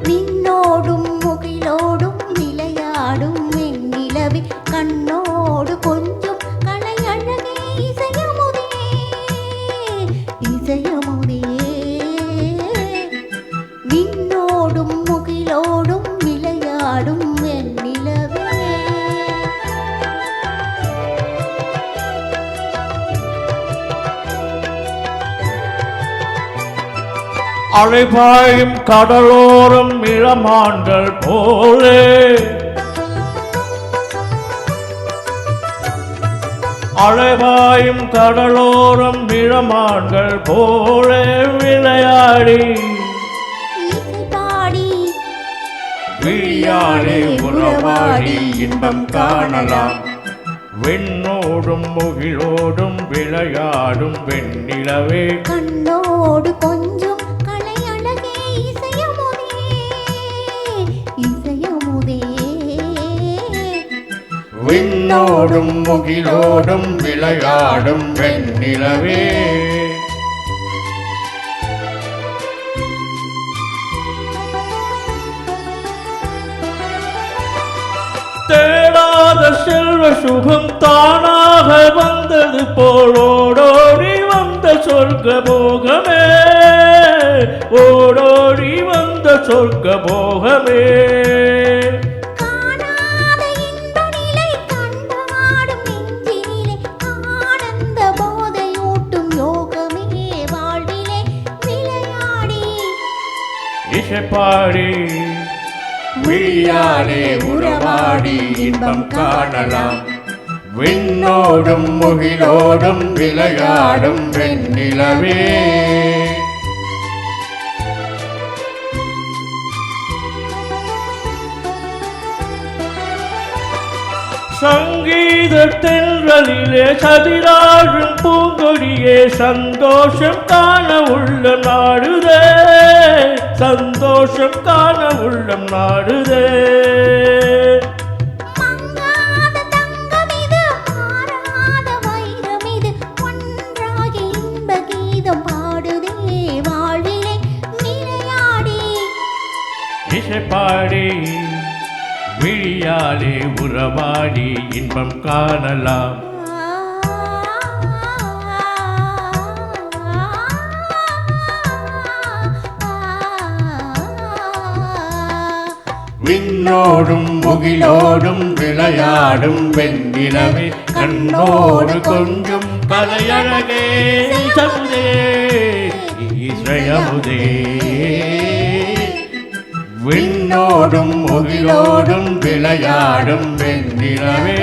விண்ணோடும் முகிலோடும் விளையாடும் வெண்ணிலவே கண்ணோடு கொஞ்சம் கலையழகே இசையமுதே இசையமுதே விண்ணோடும் முகிலோடும் விளையாடும் வெண்ணிலவே அலைபாயும் கடலோரம் இளமான்கள் போலே அலைபாயும் கடலோரம் இளமான்கள் போலே விளையாடி விழியாலே உறவாடி இன்பம் காணலாம் விண்ணோடும் முகிலோடும் விளையாடும் வெண்ணிலவே கண்ணோடு கொஞ்சம் கலையழகே இசையமுதே இசையமுதே விண்ணோடும் முகிலோடும் விளையாடும் வெண்ணிலவே தேடாத செல்வ சுகம் தானாக வந்தது போலோடோடி வந்த சொர்க்க போகமே ஓடோடி வந்த சொர்க்க போகமே காணாத இன்ப நிலை கண்டாடும் நெஞ்சினிலே ஆனந்த போதையூட்டும் யோகமே வாழ்விலே விளையாடி இசைப்பாடி விழியாலே உறவாடி இன்பம் காணலாம் விண்ணோடும் முகிலோடும் விளையாடும் வெண்ணிலவே சங்கீத தென்றலிலே சதிராழும் பூங்கொடியே சந்தோஷம் காண உள்ள நாடுதே சந்தோஷம் காண உள்ளம் நாடுதே மங்காத தங்கமிது மாறாத வைரமிது ஒன்றாகி இன்ப கீதம் பாடுதே வாழ்விலே விளையாடி இசைப்பாடி விழியாலே உறவாடி இன்பம் காணலாம் விண்ணோடும் முகிலோடும் விளையாடும் வெண்ணிலவே கண்ணோடு கொஞ்சம் கலையழகே சமுதே இசையமுதே விண்ணோடும் முகிலோடும் விளையாடும் வெண்ணிலவே